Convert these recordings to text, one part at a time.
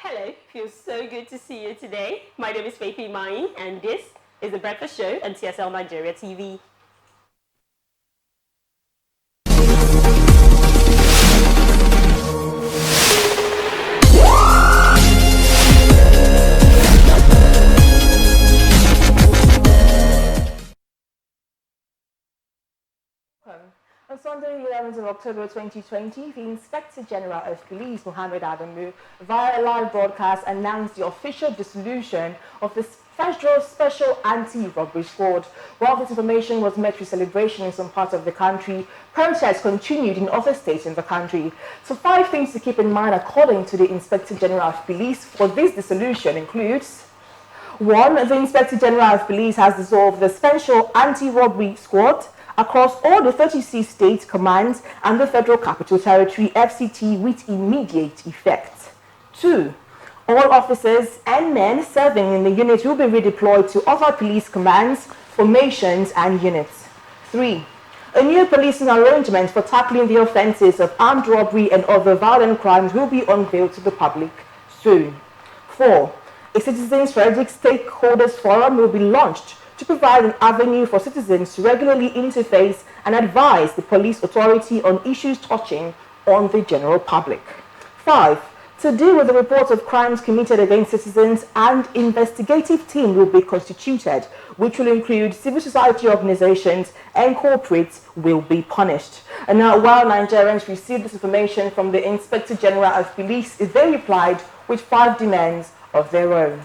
Hello, feels so good to see you today. My name is Faith Mai, and this is The Breakfast Show on TSL Nigeria TV. On Sunday, 11th of October 2020, the Inspector General of Police, Mohammed Adamu, via a live broadcast announced the official dissolution of the Fsars Special Anti-Robbery Squad. While this information was met with celebration in some parts of the country, protests continued in other states in the country. So 5 things to keep in mind according to the Inspector General of Police for this dissolution includes: 1. The Inspector General of Police has dissolved the Special Anti-Robbery Squad across all the 36 state commands and the Federal Capital Territory (FCT) with immediate effect. 2. All officers and men serving in the unit will be redeployed to other police commands, formations and units. 3. A new policing arrangement for tackling the offences of armed robbery and other violent crimes will be unveiled to the public soon. 4. A Citizens Forensic Stakeholders Forum will be launched to provide an avenue for citizens to regularly interface and advise the police authority on issues touching on the general public. 5. To deal with the reports of crimes committed against citizens, an investigative team will be constituted, which will include civil society organizations and corporates will be punished. And now, while Nigerians received this information from the Inspector General of Police, they replied with 5 demands of their own.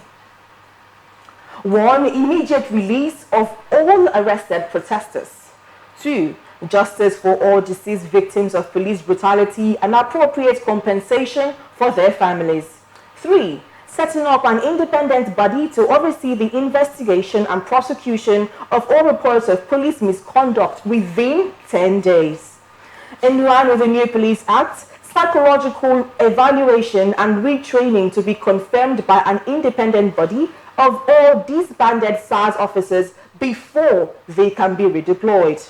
1. Immediate release of all arrested protesters. 2. Justice for all deceased victims of police brutality and appropriate compensation for their families. 3. Setting up an independent body to oversee the investigation and prosecution of all reports of police misconduct within 10 days. In line with the new Police Act, psychological evaluation and retraining to be confirmed by an independent body of all disbanded Fsars officers before they can be redeployed.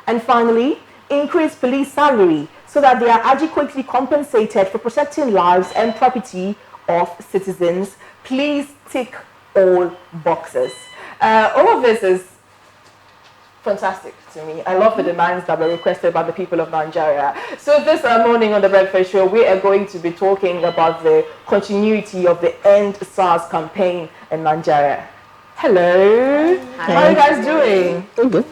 And finally, increase police salary so that they are adequately compensated for protecting lives and property of citizens. Please tick all boxes. All of this is fantastic to me. I love the demands that were requested by the people of Nigeria. So this morning on The Breakfast Show, we are going to be talking about the continuity of the End Fsars campaign in Nigeria. Hello. Hi. How are you guys doing? Good.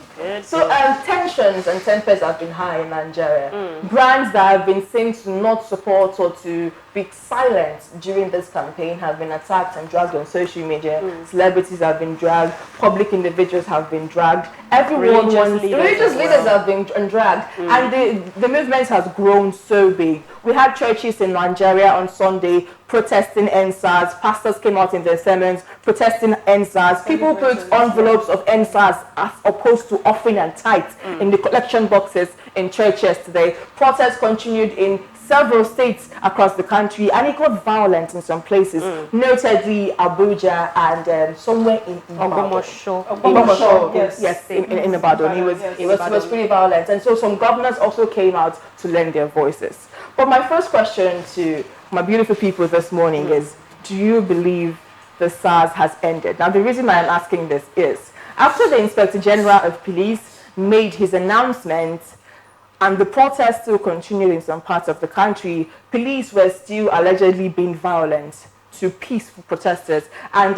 So tensions and tempers have been high in Nigeria. Brands that have been seen to not support or to be silent during this campaign have been attacked and dragged on social media. Celebrities have been dragged. Public individuals have been dragged. Religious leaders have been dragged. And the movement has grown so big. We had churches in Nigeria on Sunday protesting End Fsars. Pastors came out in their sermons protesting End Fsars. People put envelopes of End Fsars as opposed to offering and tithe in the collection boxes in churches today. Protests continued in several states across the country, and it got violent in some places, notably Abuja and somewhere in Ogbomoso. Yes, in Ibadan. It was pretty violent, and so some governors also came out to lend their voices. But my first question to my beautiful people this morning is: do you believe the Fsars has ended? Now, the reason I am asking this is after the Inspector General of Police made his announcement and the protests still continued in some parts of the country, police were still allegedly being violent to peaceful protesters, and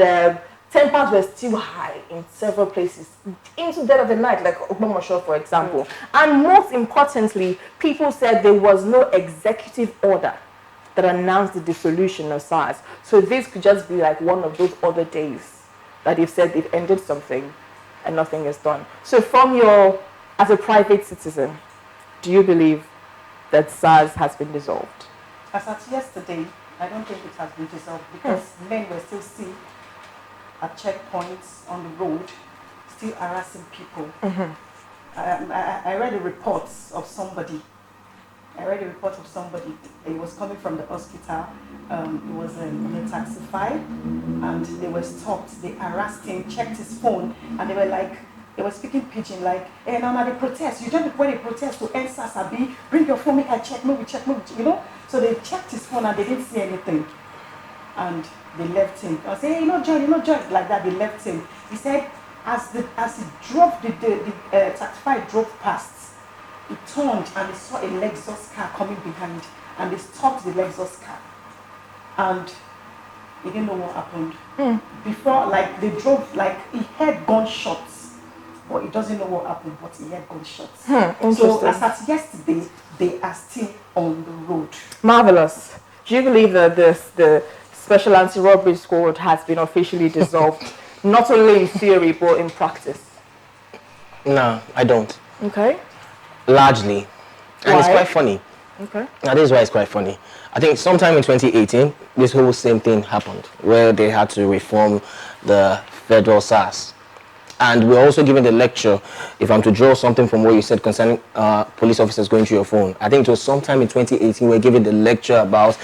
tempers were still high in several places, into the dead of the night, like Ogbomoso, for example. And most importantly, people said there was no executive order that announced the dissolution of Fsars. So this could just be like one of those other days that they've said they've ended something and nothing is done. So as a private citizen, do you believe that Fsars has been dissolved? As at yesterday, I don't think it has been dissolved because men were still seen at checkpoints on the road, still harassing people. I read a report of somebody. He was coming from the hospital. He was in a taxify, and they were stopped. They harassed him, checked his phone, and they were speaking pidgin like, "Hey, now they protest. You don't when they protest to End Fsars, Abi, bring your phone, make I check, maybe check, you know." So they checked his phone and they didn't see anything. and they left him. I said, hey, you're not join, like that. They left him. He said, as he drove, the taxi drove past, he turned and he saw a Lexus car coming behind, and they stopped the Lexus car, and he didn't know what happened. Before, like, they drove, like, he heard gunshots, but he doesn't know what happened, but he heard gunshots. So as at yesterday, they are still on the road. Marvelous. Do you believe that the Special Anti-Robbery Squad has been officially dissolved, not only in theory, but in practice? No, I don't. Okay. Largely. And Why? it's quite funny. Okay. Now, this is why it's quite funny. I think sometime in 2018, this whole same thing happened, where they had to reform the federal Fsars. And we're also given the lecture, if I'm to draw something from what you said concerning police officers going through your phone. I think it was sometime in 2018 we're given the lecture about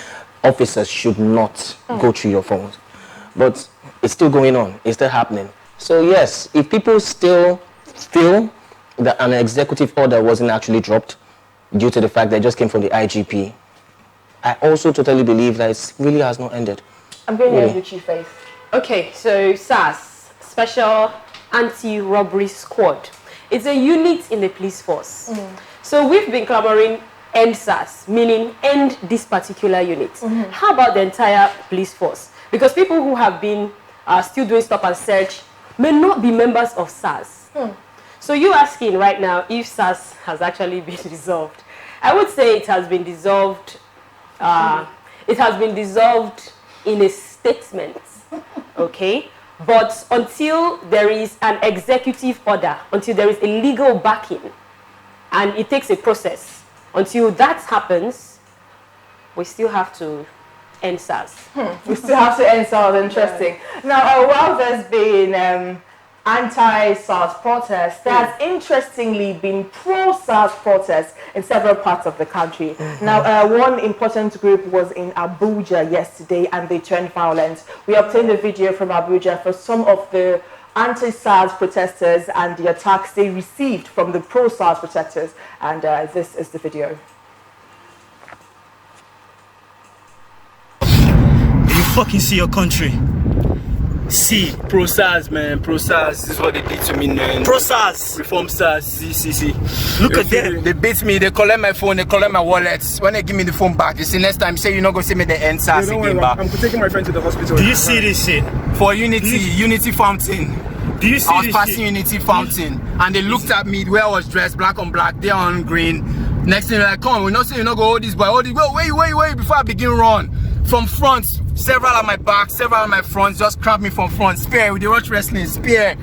officers should not go through your phones. But it's still going on. It's still happening. So yes, if people still feel that an executive order wasn't actually dropped due to the fact that it just came from the IGP, I also totally believe that it really has not ended. I'm going to Really? end with you, Faith. Okay, so SARS, Special Anti-Robbery Squad. It's a unit in the police force. So we've been clamoring end SARS, meaning end this particular unit. How about the entire police force? Because people who have been still doing stop and search may not be members of SARS. So you're asking right now if SARS has actually been dissolved. I would say it has been dissolved. It has been dissolved in a statement, okay? But until there is an executive order, until there is a legal backing, and it takes a process, until that happens, we still have to end SARS. We still have to end SARS. Interesting. Now, while there's been anti-SARS protests, there has interestingly been pro-SARS protests in several parts of the country. Now, one important group was in Abuja yesterday, and they turned violent. We obtained a video from Abuja for some of the anti-SARS protesters and the attacks they received from the pro-SARS protesters, and this is the video. You fucking see your country. See. Pro-SARS, man. Pro-SARS. This is what they did to me, man. Pro-SARS. Reform SARS. See. Look at them. They beat me. They collect my phone. They collect my wallets. When they give me the phone back, they say next time, say you're not going to see me the end SARS again, back. I'm taking my friend to the hospital. Do you see this shit? For Unity Fountain. Do you see I was this passing shit? Unity Fountain, and they looked at me where I was dressed, black on black, they on green. Next thing they're like, come, we're not saying you not go hold this boy, hold this. Wait, before I begin run. From front, several at my back, several at my front, just grab me from front. Spear, with the rush wrestling, spear.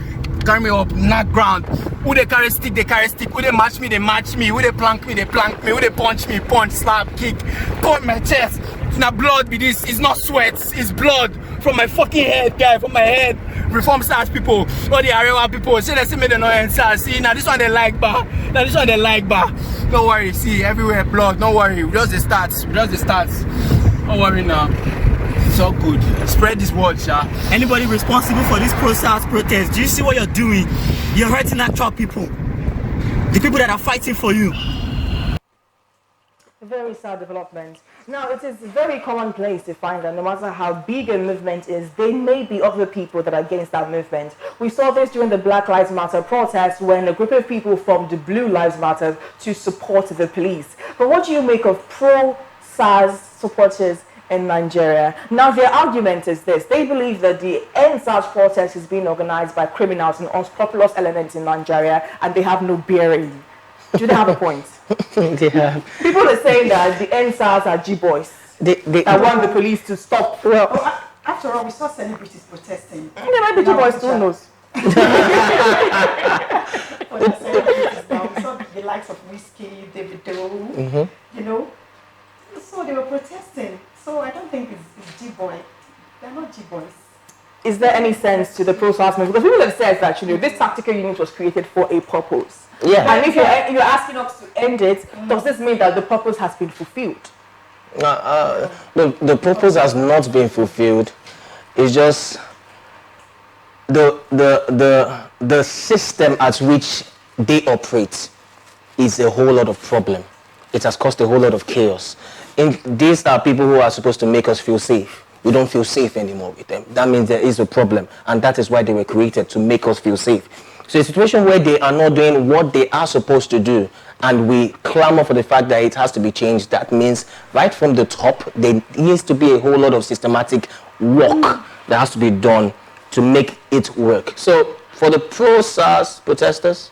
Carry me up, knock ground. Who they carry stick, they carry stick. Who they match me, they match me. Who they plank me, they plank me. Who they punch me, punch, slap, kick. Cut my chest. It's not blood be this, it's not sweat, it's blood. From my fucking head, guy, from my head. Reform SARS people, all the Arewa people. See, they see me, they know and SARS. See, now this one they like bar. Now this one they like bar. Don't worry, see, everywhere blood, don't worry. We just the stats, Don't worry now. It's all good. Spread this word, Sha. Anybody responsible for this pro-SARS protest, do you see what you're doing? You're hurting actual people. The people that are fighting for you. Very sad development. Now, it is very commonplace to find that no matter how big a movement is, there may be other people that are against that movement. We saw this during the Black Lives Matter protest when a group of people formed the Blue Lives Matter to support the police. But what do you make of pro-SARS supporters in Nigeria? Now, their argument is this. They believe that the End SARS protest is being organized by criminals and unscrupulous elements in Nigeria, and they have no bearing. Do they have a point? Yeah. People are saying that the End SARS are G-boys. They I want the police to stop. Well, After all, we saw celebrities protesting. they might be G-boys, who knows? Well, the celebrities now, we saw the likes of Whiskey, David Doe, you know. So they were protesting. So I don't think it's G-boy. They're not G-boys. Is there any sense to the pro-SARS movement? Because people have said that, you know, this tactical unit was created for a purpose. Yeah. And if you're asking us to end it, does this mean that the purpose has been fulfilled? The purpose has not been fulfilled. It's just the system at which they operate is a whole lot of problem. It has caused a whole lot of chaos. These are people who are supposed to make us feel safe. we don't feel safe anymore with them. That means there is a problem, and that is why they were created, to make us feel safe. So a situation where they are not doing what they are supposed to do, and we clamor for the fact that it has to be changed, that means right from the top, there needs to be a whole lot of systematic work that has to be done to make it work. So for the pro-SARS protesters,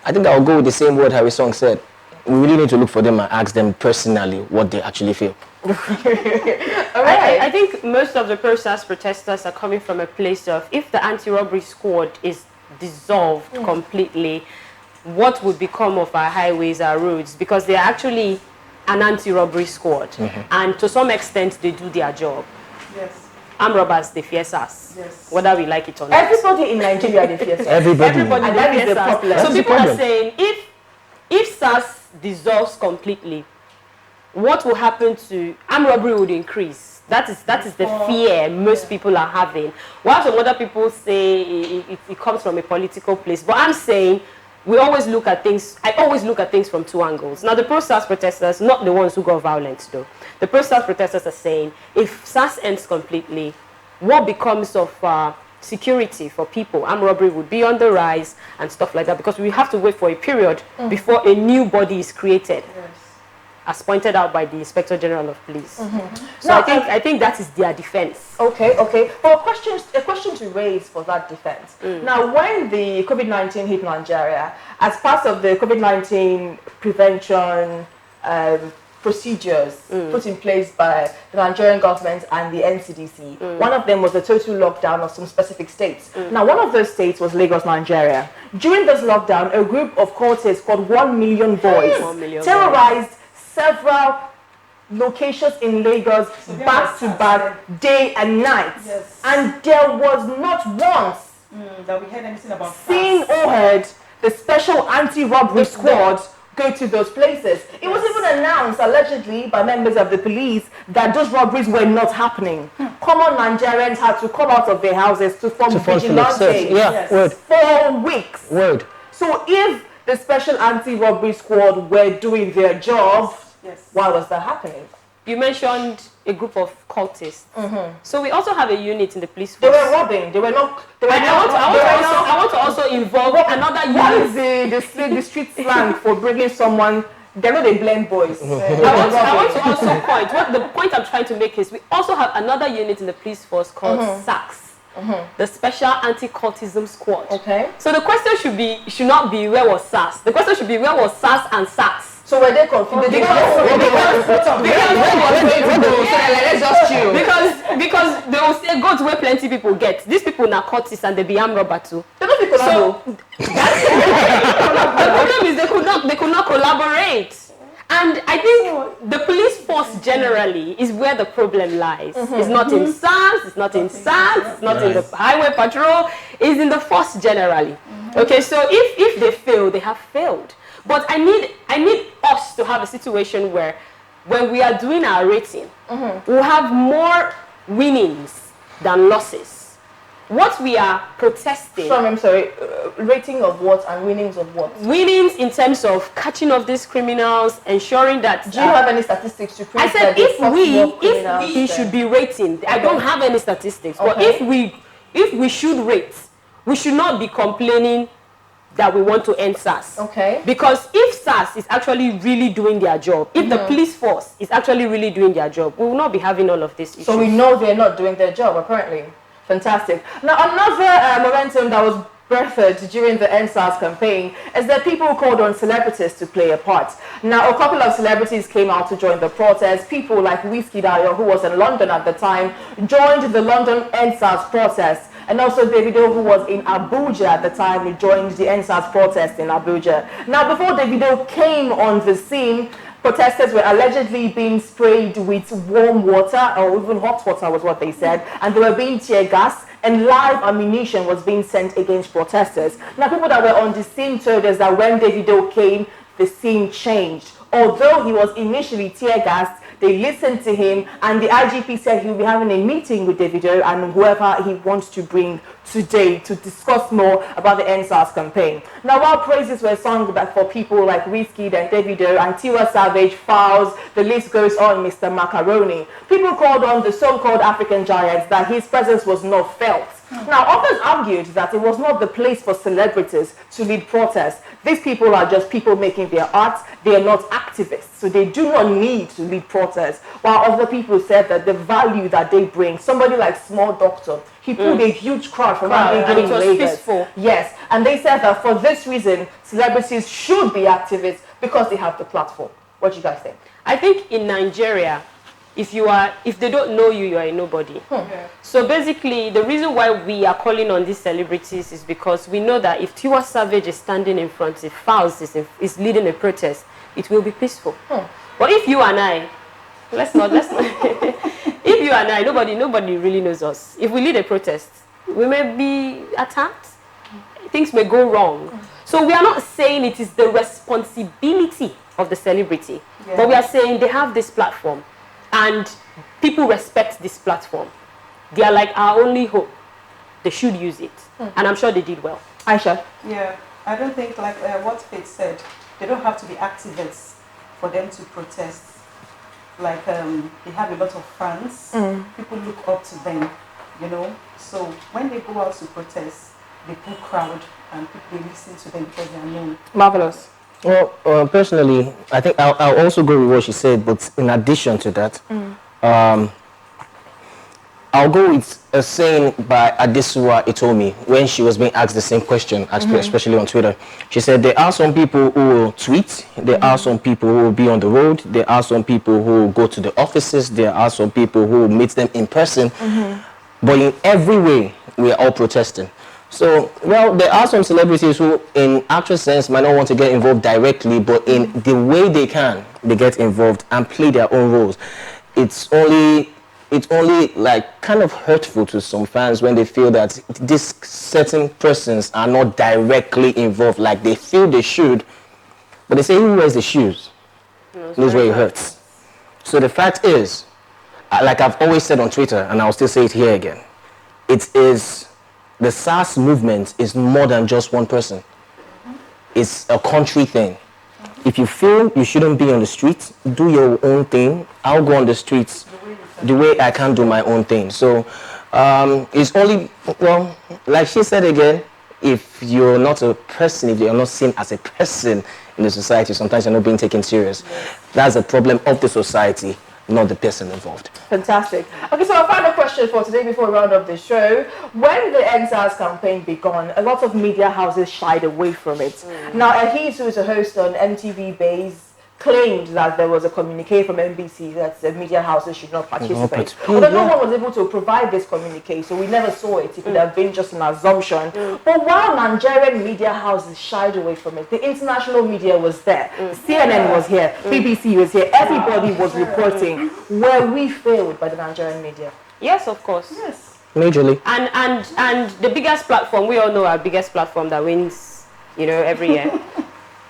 I think I'll go with the same word Harry Song said. We really need to look for them and ask them personally what they actually feel. I think most of the pro-SARS protesters are coming from a place of, if the anti-robbery squad is dissolved completely, what would become of our highways, our roads? Because they are actually an anti-robbery squad, and to some extent they do their job. Yes. Armed robbers, they fear SARS, Yes. whether we like it or not. Everybody in Nigeria, they fear SARS. Everybody. And they that is fear the SARS. problem. So That's the people are problem. saying, if SARS dissolves completely, what will happen to armed robbery would increase. That is the fear most people are having. While some other people say it comes from a political place, but I'm saying we always look at things. I always look at things from two angles. Now, the pro-SARS protesters, not the ones who got violent though. The pro-SARS protesters are saying, if SARS ends completely, what becomes of security for people? Armed robbery would be on the rise and stuff like that, because we have to wait for a period before a new body is created, as pointed out by the Inspector General of Police. So Now, I think that is their defense. Okay. Well, a question to raise for that defense. Now, when the COVID-19 hit Nigeria, as part of the COVID-19 prevention procedures put in place by the Nigerian government and the NCDC, one of them was the total lockdown of some specific states. Now, one of those states was Lagos, Nigeria. During this lockdown, a group of cultists called 1 million boys 1 million terrorized several locations in Lagos back to back, day and night. Yes. And there was not once That we heard anything about seen or heard the special anti-robbery squad go to those places. It was even announced, allegedly, by members of the police that those robberies were not happening. Common Nigerians had to come out of their houses to form vigilantes Word. for weeks. Word. So if the special anti-robbery squad were doing their job, why was that happening? You mentioned a group of cultists. So we also have a unit in the police They force. were robbing. They were not. They were I want to also involve another What unit. is the street slang for bringing someone? They're not a blend boys. I want to also point. What the point I'm trying to make is we also have another unit in the police force called SACS, the Special Anti-Cultism Squad. Okay. So the question should not be where was SARS. The question should be where was SARS and SACS. So were they confused? Let's just chill. Because they will say go to where plenty people get. These people are cultists and they be armed robber too. They don't think So the problem is they could not collaborate. And I think the police force generally is where the problem lies. It's not in SARS, it's not in SARS, it's not in the highway patrol, it's in the force generally. Okay, so if they fail, they have failed. But I need us to have a situation where when we are doing our rating, we'll have more winnings than losses. What we are protesting... Sorry, I'm sorry. Rating of what and winnings of what? Winnings in terms of catching of these criminals, ensuring that... Do you have any statistics to prove I said that if we should be rating, I don't have any statistics, but if we should rate, we should not be complaining that we want to end SARS. Okay. Because if SARS is actually really doing their job, if the police force is actually really doing their job, we will not be having all of this issues. So we know they're not doing their job, apparently. Fantastic. Now, another momentum that was birthed during the NSARS campaign is that people called on celebrities to play a part. Now, a couple of celebrities came out to join the protest. People like Whiskey Dayo, who was in London at the time, joined the London NSARS protest. And also Davido, who was in Abuja at the time, he joined the NSARS protest in Abuja. Now, before Davido came on the scene, protesters were allegedly being sprayed with warm water, or even hot water was what they said, and they were being tear gas, and live ammunition was being sent against protesters. Now, people that were on the scene told us that when Davido came, the scene changed. Although he was initially tear gassed, they listened to him, and the IGP said he'll be having a meeting with Davido and whoever he wants to bring today to discuss more about the Fsars campaign. Now, while praises were sung for people like Wizkid and Davido and Tiwa Savage, Fsars, the list goes on, Mr. Macaroni, people called on the so-called African giants that his presence was not felt. Now, others argued that it was not the place for celebrities to lead protests. These people are just people making their art. They are not activists, so they do not need to lead protests. While other people said that the value that they bring, somebody like Small Doctor, he pulled a huge crowd from and it was peaceful. Yes, and they said that for this reason, celebrities should be activists because they have the platform. What do you guys think? I think in Nigeria, if they don't know you, you are a nobody. Yeah. So basically, the reason why we are calling on these celebrities is because we know that if Tiwa Savage is standing in front, if Fsars is leading a protest, it will be peaceful. But if you and I, let's not. If you and I, nobody really knows us. If we lead a protest, we may be attacked. Things may go wrong. So we are not saying it is the responsibility of the celebrity, but we are saying they have this platform. And people respect this platform. They are like our only hope. They should use it. And I'm sure they did well. Aisha? Yeah, I don't think, like what Faith said, they don't have to be activists for them to protest. Like, they have a lot of fans. People look up to them, you know. So when they go out to protest, they pull crowd and people listen to them because they are known. Marvelous. Well, personally, I think I'll also go with what she said, but in addition to that, I'll go with a saying by Adesua Itomi when she was being asked the same question, especially on Twitter. She said, there are some people who will tweet, there are some people who will be on the road, there are some people who will go to the offices, there are some people who will meet them in person, but in every way, we are all protesting. So, well, there are some celebrities who, in actual sense, might not want to get involved directly, but in the way they can, they get involved and play their own roles. It's only like kind of hurtful to some fans when they feel that these certain persons are not directly involved, like they feel they should, but they say who wears the shoes knows where it hurts. So the fact is, like I've always said on Twitter, and I'll still say it here again, it is... The Fsars movement is more than just one person. It's a country thing. If you feel you shouldn't be on the streets, do your own thing. I'll go on the streets the way I can do my own thing. So it's only, well, like she said again, if you're not a person, if you're not seen as a person in the society, sometimes you're not being taken serious. That's a problem of the society, not the person involved. Fantastic. Okay, so our final question for today before we round up the show. When the Fsars campaign began, a lot of media houses shied away from it. Now, Ahis, who is a host on MTV Base, claimed that there was a communique from NBC that the media houses should not participate. Although no one was able to provide this communique, so we never saw it. It could have been just an assumption. But while Nigerian media houses shied away from it, the international media was there. CNN was here, BBC was here, everybody was reporting. Were we failed by the Nigerian media? Yes, of course. Yes. Majorly. And the biggest platform, we all know our biggest platform that wins, you know, every year.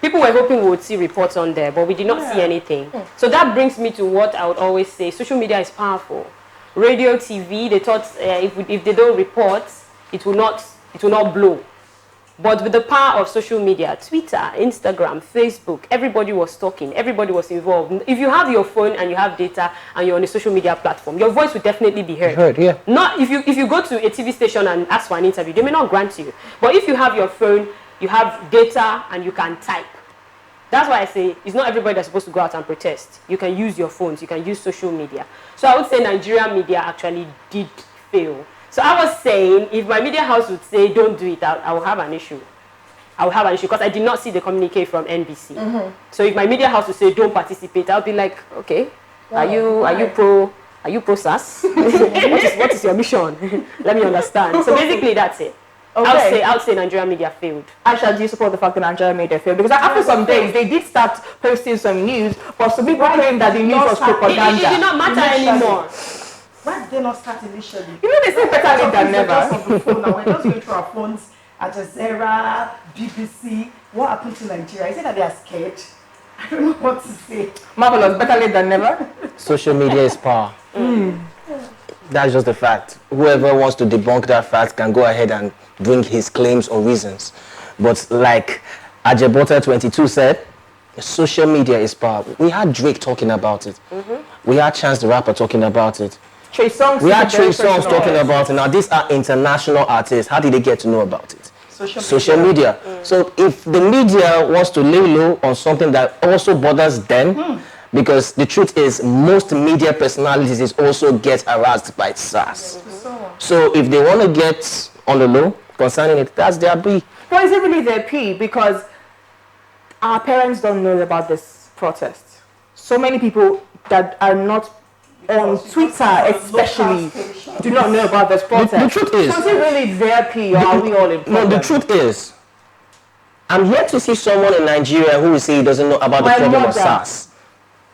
People were hoping we would see reports on there, but we did not see anything. So that brings me to what I would always say. Social media is powerful. Radio, TV, they thought if they don't report, it will not blow. But with the power of social media, Twitter, Instagram, Facebook, everybody was talking, everybody was involved. If you have your phone and you have data and you're on a social media platform, your voice will definitely be heard. Not if you go to a TV station and ask for an interview, they may not grant you. But if you have your phone, you have data and you can type. That's why I say it's not everybody that's supposed to go out and protest. You can use your phones, you can use social media. So I would say Nigerian media actually did fail. So I was saying, if my media house would say don't do it, I will have an issue. I will have an issue because I did not see the communique from NBC. So if my media house would say don't participate, I'll be like, okay, are you pro Fsars? what is your mission? Let me understand. So basically that's it. Okay. I would say Nigerian media failed. Aisha, do you support the fact that Nigerian media failed? Because after some days, they did start posting some news, but some people claim that the news was propaganda. It did not matter anymore. Why did they not start initially? You know, they say better late than never. Now we're just going through our phones, Al Jazeera, BBC. What happened to Nigeria? Is it that they are scared? I don't know what to say. Marvelous, better late than never. Social media is power. That's just the fact. Whoever wants to debunk that fact can go ahead and bring his claims or reasons. But like Ajebota22 said, social media is power. We had Drake talking about it. We had Chance the Rapper talking about it. Trey Songz. We had Trey Songz talking about it. Now these are international artists. How did they get to know about it? Social media. So if the media wants to lay low on something that also bothers them, because the truth is most media personalities is also get harassed by SARS. So if they want to get on the low concerning it, that's their B. Well, is it really their P? Because our parents don't know about this protest. So many people that are not on Twitter especially do not know about this protest. The truth is, so is it really their P, or are we all in problem? No, the truth is, I'm here to see someone in Nigeria who will say he doesn't know about the problem of SARS.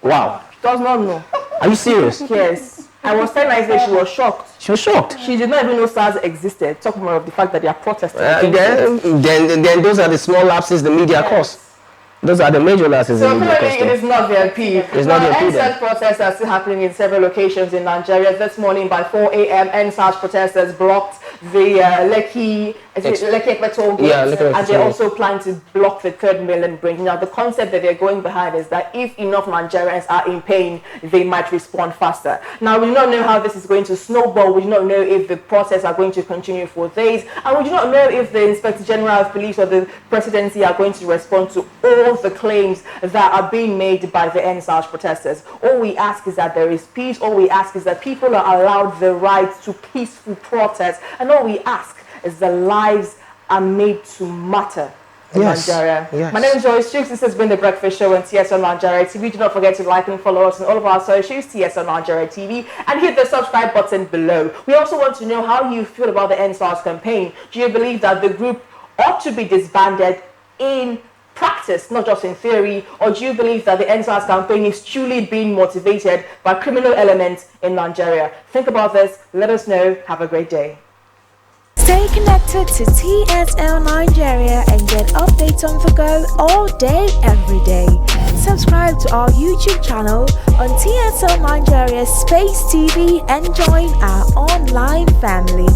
Wow. She does not know. Are you serious? Yes. I was telling her that she was shocked. She was shocked. She did not even know SARS existed. Talk more of the fact that they are protesting. Then those are the small lapses the media cause. Those are the major lapses So the media clearly it is not their P. It's not their P. NSAS protests are still happening in several locations in Nigeria. This morning by 4 a.m. NSAS protesters blocked the Lekki Ekpe gate, and they also plan to block the 3rd Mainland Bridge. Now the concept that they're going behind is that if enough Nigerians are in pain, they might respond faster. Now we do not know how this is going to snowball. We do not know if the protests are going to continue for days, and we do not know if the Inspector General of Police or the Presidency are going to respond to all the claims that are being made by the NSAS protesters. All we ask is that there is peace. All we ask is that people are allowed the right to peaceful protest, and all we ask is the lives are made to matter in Nigeria. Yes. My name is Joyce Chooks. This has been The Breakfast Show on TSL Nigeria TV. Do not forget to like and follow us on all of our socials, TSL Nigeria TV, and hit the subscribe button below. We also want to know how you feel about the NSAS campaign. Do you believe that the group ought to be disbanded in practice, not just in theory, or do you believe that the NSAS campaign is truly being motivated by criminal elements in Nigeria? Think about this. Let us know. Have a great day. Stay connected to TSL Nigeria and get updates on the go all day, every day. Subscribe to our YouTube channel on TSL Nigeria Space TV and join our online family.